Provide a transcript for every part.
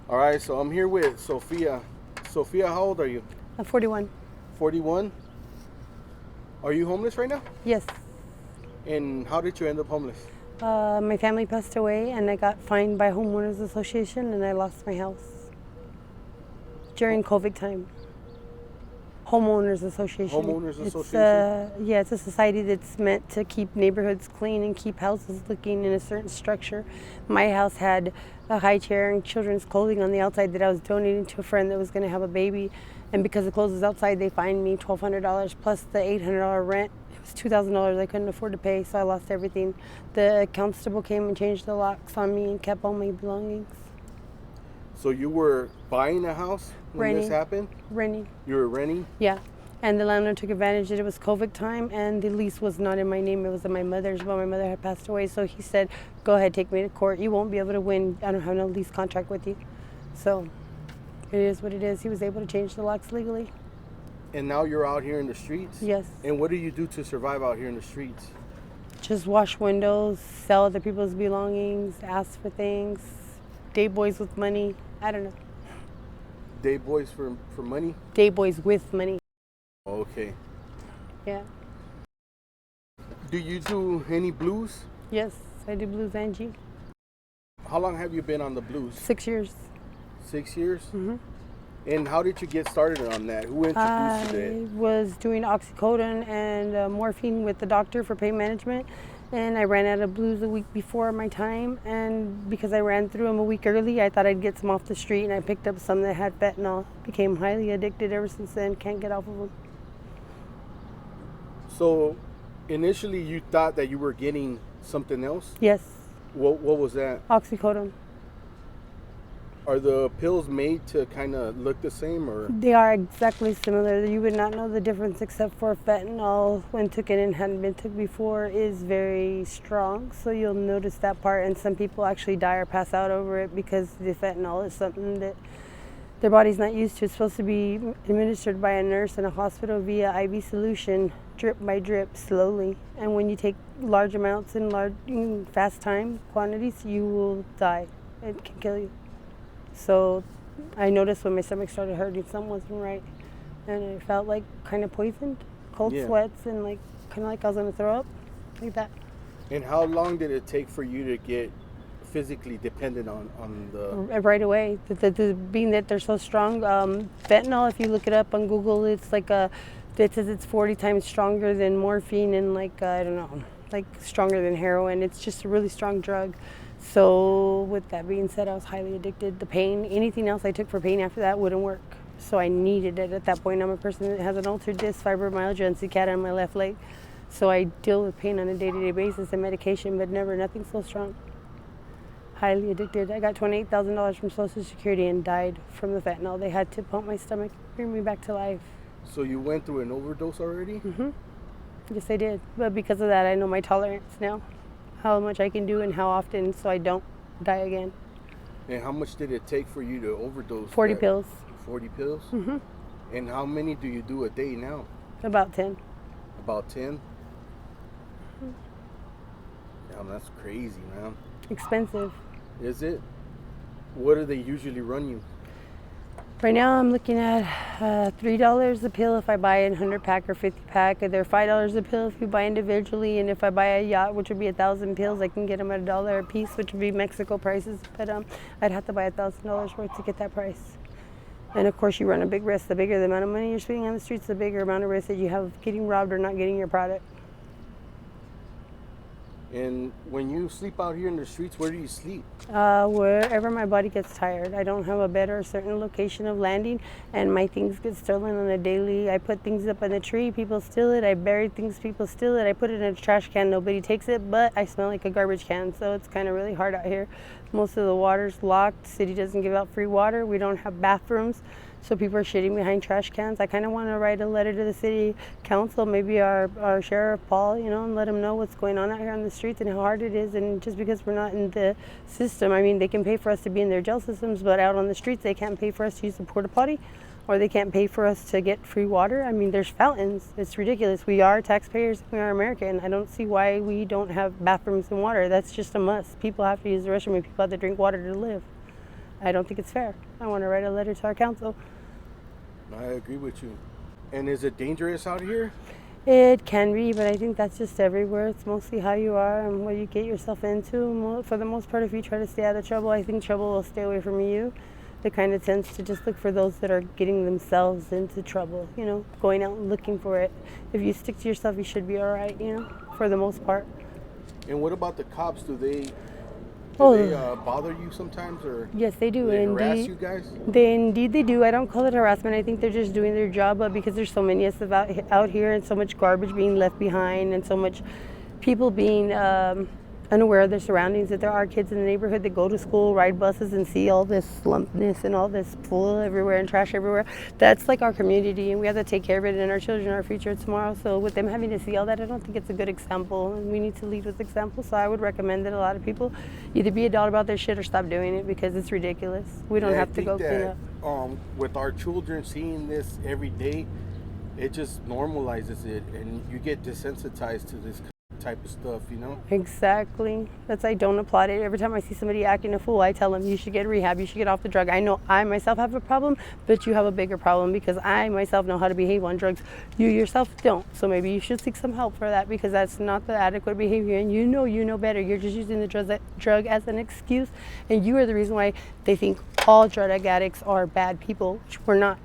All right, so I'm here with Sophia. Sophia, how old are you? I'm 41. 41. Are you homeless right now? Yes. And how did you end up homeless? My family passed away and I got fined by Homeowners Association and I lost my house during COVID time. Homeowners Association. Homeowners It's, Association? it's a society that's meant to keep neighborhoods clean and keep houses looking in a certain structure. My house had a high chair and children's clothing on the outside that I was donating to a friend that was going to have a baby. And because the clothes was outside, they fined me $1,200 plus the $800 rent. It was $2,000 I couldn't afford to pay, so I lost everything. The constable came and changed the locks on me and kept all my belongings. So you were buying a house when this happened? Renting. You were renting? Yeah. And the landlord took advantage that it was COVID time and the lease was not in my name. It was in my mother's, but my mother had passed away. So he said, go ahead, take me to court. You won't be able to win. I don't have no lease contract with you. So it is what it is. He was able to change the locks legally. And now you're out here in the streets? Yes. And what do you do to survive out here in the streets? Just wash windows, sell other people's belongings, ask for things, date boys with money. I don't know. Day boys for money? Date boys with money. Okay. Yeah. Do you do any blues? Yes, I do blues, Angie. How long have you been on the blues? 6 years. 6 years? Mm-hmm. And how did you get started on that? Who introduced you to I it? was doing oxycodone and morphine with the doctor for pain management, and I ran out of blues a week before my time, and because I ran through them a week early, I thought I'd get some off the street, and I picked up some that had fentanyl. Became highly addicted ever since then, can't get off of them. So initially you thought that you were getting something else? Yes, What was that? oxycodone. Are the pills made to kind of look the same, or? They are exactly similar. You would not know the difference except for fentanyl, when taken and hadn't been took before, is very strong. So you'll notice that part, and some people actually die or pass out over it because the fentanyl is something that their body's not used to. It's supposed to be administered by a nurse in a hospital via IV solution, drip by drip, slowly. And when you take large amounts in fast time quantities, you will die. It can kill you. So I noticed when my stomach started hurting, something wasn't right. And I felt like kind of poisoned, cold sweats, and like kind of like I was going to throw up, like that. And how long did it take for you to get physically dependent on the... Right away. Being that they're so strong, fentanyl, if you look it up on Google, it's like it says it's 40 times stronger than morphine and like, I don't know, like stronger than heroin. It's just a really strong drug. So with that being said, I was highly addicted. The pain, anything else I took for pain after that wouldn't work. So I needed it at that point. I'm a person that has an altered disc, fibromyalgia, and cicada on my left leg. So I deal with pain on a day-to-day basis and medication, but never nothing so strong. Highly addicted. I got $28,000 from Social Security and died from the fentanyl. They had to pump my stomach, bring me back to life. So you went through an overdose already? Mm-hmm. Yes, I did. But because of that, I know my tolerance now. How much I can do and how often, so I don't die again. And how much did it take for you to overdose? 40 pills. 40 pills? Mm-hmm. And how many do you do a day now? About 10. About 10? Damn, that's crazy, man. Expensive. Is it? What do they usually run you? Right now I'm looking at $3 a pill if I buy a 100-pack or 50-pack. They're $5 a pill if you buy individually, and if I buy a yacht, which would be 1,000 pills, I can get them at $1 a piece, which would be Mexico prices. But I'd have to buy $1,000 worth to get that price. And of course, you run a big risk. The bigger the amount of money you're spending on the streets, the bigger amount of risk that you have of getting robbed or not getting your product. And when you sleep out here in the streets, where do you sleep? Wherever my body gets tired. I don't have a bed or a certain location of landing, and my things get stolen on a daily. I put things up in the tree, people steal it. I bury things, people steal it. I put it in a trash can, nobody takes it, but I smell like a garbage can, so it's kind of really hard out here. Most of the water's locked. City doesn't give out free water. We don't have bathrooms. So people are shitting behind trash cans. I kind of want to write a letter to the city council, maybe our sheriff, Paul, and let him know what's going on out here on the streets and how hard it is. And just because we're not in the system, I mean, they can pay for us to be in their jail systems, but out on the streets, they can't pay for us to use the porta potty, or they can't pay for us to get free water. I mean, there's fountains. It's ridiculous. We are taxpayers. We are American. I don't see why we don't have bathrooms and water. That's just a must. People have to use the restroom, and people have to drink water to live. I don't think it's fair. I want to write a letter to our council. I agree with you. And is it dangerous out here? It can be, but I think that's just everywhere. It's mostly how you are and what you get yourself into. For the most part, if you try to stay out of trouble, I think trouble will stay away from you. It kind of tends to just look for those that are getting themselves into trouble, going out and looking for it. If you stick to yourself, you should be all right, for the most part. And what about the cops? Do they bother you sometimes, or yes, they do. they harass you guys? Indeed they do. I don't call it harassment. I think they're just doing their job, but because there's so many of us out here and so much garbage being left behind and so much people being unaware of their surroundings, that there are kids in the neighborhood that go to school, ride buses, and see all this slumpness and all this pool everywhere and trash everywhere. That's like our community, and we have to take care of it, and our children are our future tomorrow. So with them having to see all that, I don't think it's a good example, and we need to lead with example. So I would recommend that a lot of people either be adult about their shit or stop doing it, because it's ridiculous. We don't have to go clean up. With our children seeing this every day, it just normalizes it, and you get desensitized to this type of stuff, Exactly. I don't applaud it. Every time I see somebody acting a fool, I tell them, you should get rehab, you should get off the drug. I know I myself have a problem, but you have a bigger problem, because I myself know how to behave on drugs. You yourself don't. So maybe you should seek some help for that, because that's not the adequate behavior, and you know better. You're just using the drug as an excuse, and you are the reason why they think all drug addicts are bad people, which we're not.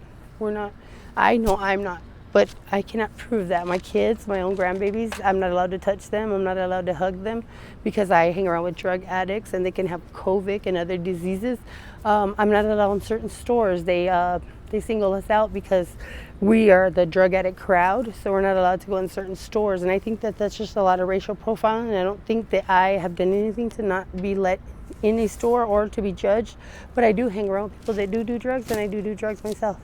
I know I'm not. But I cannot prove that. My kids, my own grandbabies, I'm not allowed to touch them. I'm not allowed to hug them, because I hang around with drug addicts and they can have COVID and other diseases. I'm not allowed in certain stores. They single us out because we are the drug addict crowd, so we're not allowed to go in certain stores. And I think that that's just a lot of racial profiling, and I don't think that I have done anything to not be let in a store or to be judged. But I do hang around with people that do drugs, and I do drugs myself.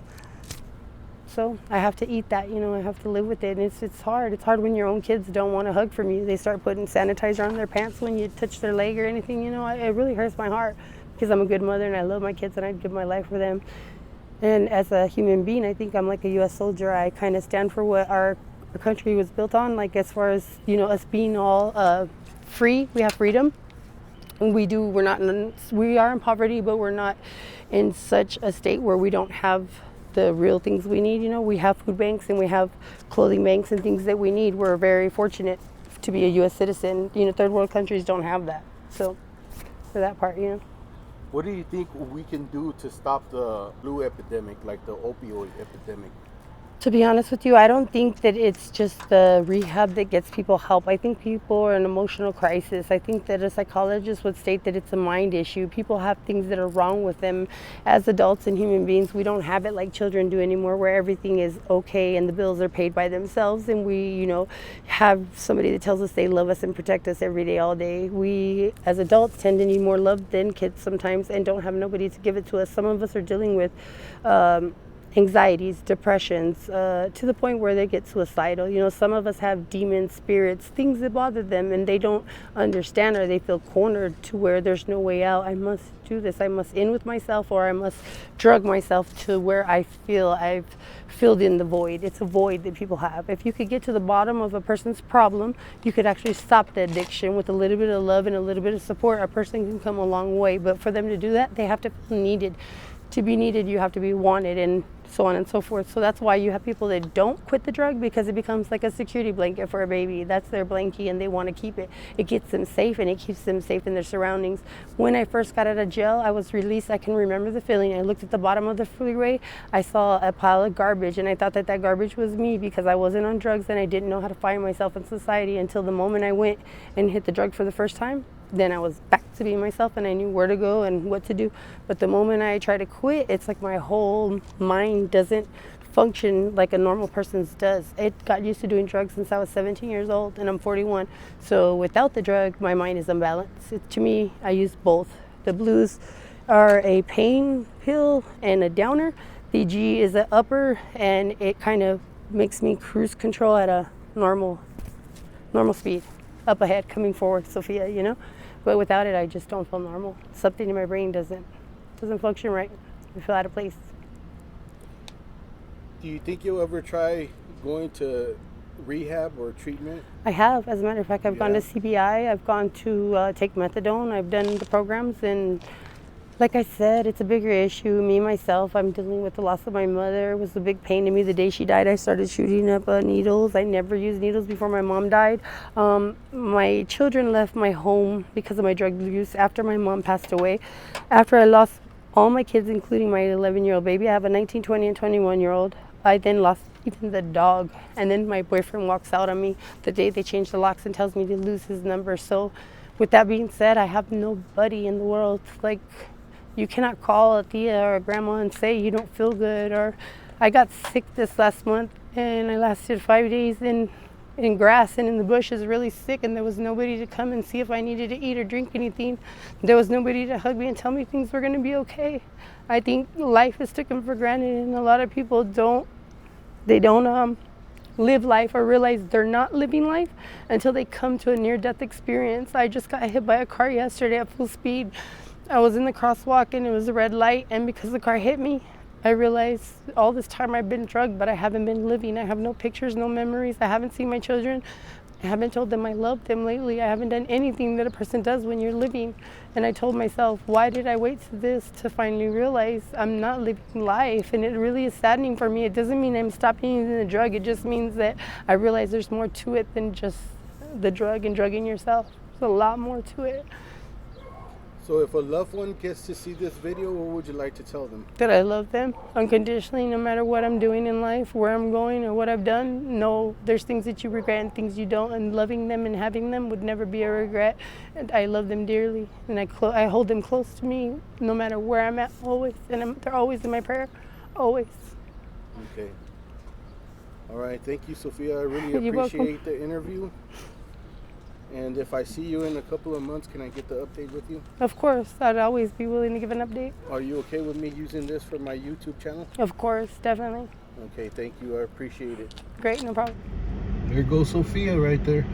So I have to eat that, I have to live with it. And it's hard. It's hard when your own kids don't want to hug from you. They start putting sanitizer on their pants when you touch their leg or anything, It really hurts my heart, because I'm a good mother and I love my kids and I'd give my life for them. And as a human being, I think I'm like a U.S. soldier. I kind of stand for what our country was built on, like as far as, us being all free. We have freedom. And we are in poverty, but we're not in such a state where we don't have the real things we need. We have food banks and we have clothing banks and things that we need. We're very fortunate to be a U.S. citizen. Third world countries don't have that. So for that part, What do you think we can do to stop the flu epidemic, like the opioid epidemic? To be honest with you, I don't think that it's just the rehab that gets people help. I think people are in emotional crisis. I think that a psychologist would state that it's a mind issue. People have things that are wrong with them. As adults and human beings, we don't have it like children do anymore, where everything is okay and the bills are paid by themselves, and we, have somebody that tells us they love us and protect us every day, all day. We, as adults, tend to need more love than kids sometimes, and don't have nobody to give it to us. Some of us are dealing with anxieties, depressions, to the point where they get suicidal. Some of us have demons, spirits, things that bother them, and they don't understand, or they feel cornered to where there's no way out. I must do this. I must in with myself, or I must drug myself to where I feel I've filled in the void. It's a void that people have. If you could get to the bottom of a person's problem, you could actually stop the addiction with a little bit of love and a little bit of support. A person can come a long way, but for them to do that, they have to feel needed. To be needed, you have to be wanted, and so on and so forth. So that's why you have people that don't quit the drug, because it becomes like a security blanket for a baby. That's their blankie, and they want to keep it. It gets them safe, and it keeps them safe in their surroundings. When I first got out of jail, I was released. I can remember the feeling. I looked at the bottom of the freeway. I saw a pile of garbage, and I thought that garbage was me, because I wasn't on drugs and I didn't know how to find myself in society until the moment I went and hit the drug for the first time. Then I was back to being myself, and I knew where to go and what to do. But the moment I try to quit, it's like my whole mind doesn't function like a normal person's does. It got used to doing drugs since I was 17 years old, and I'm 41. So without the drug, my mind is unbalanced. To me, I use both. The blues are a pain pill and a downer. The G is an upper, and it kind of makes me cruise control at a normal speed. Up ahead, coming forward, Sophia, But without it, I just don't feel normal. Something in my brain doesn't function right. I feel out of place. Do you think you'll ever try going to rehab or treatment? I have. As a matter of fact, I've gone to CBI. I've gone to take methadone. I've done the programs, and Like I said, it's a bigger issue. Me, myself, I'm dealing with the loss of my mother. It was a big pain to me the day she died. I started shooting up needles. I never used needles before my mom died. My children left my home because of my drug abuse after my mom passed away. After I lost all my kids, including my 11-year-old baby, I have a 19, 20, and 21-year-old. I then lost even the dog. And then my boyfriend walks out on me the day they changed the locks and tells me to lose his number. So with that being said, I have nobody in the world. Like, you cannot call a tia or a grandma and say you don't feel good. Or I got sick this last month and I lasted 5 days in grass and in the bushes, really sick, and there was nobody to come and see if I needed to eat or drink anything. There was nobody to hug me and tell me things were going to be okay. I think life is taken for granted, and a lot of people don't live life or realize they're not living life until they come to a near-death experience. I just got hit by a car yesterday at full speed. I was in the crosswalk and it was a red light, and because the car hit me, I realized all this time I've been drugged, but I haven't been living. I have no pictures, no memories. I haven't seen my children. I haven't told them I love them lately. I haven't done anything that a person does when you're living. And I told myself, why did I wait to this to finally realize I'm not living life? And it really is saddening for me. It doesn't mean I'm stopping using the drug. It just means that I realize there's more to it than just the drug and drugging yourself. There's a lot more to it. So if a loved one gets to see this video, what would you like to tell them? That I love them unconditionally, no matter what I'm doing in life, where I'm going, or what I've done. No, there's things that you regret and things you don't, and loving them and having them would never be a regret. And I love them dearly, and I hold them close to me, no matter where I'm at, always. And they're always in my prayer, always. Okay. All right. Thank you, Sophia. I really You're welcome. appreciate the interview. And if I see you in a couple of months, can I get the update with you? Of course, I'd always be willing to give an update. Are you okay with me using this for my YouTube channel? Of course, definitely. Okay, thank you. I appreciate it. Great, no problem. There goes Sophia right there.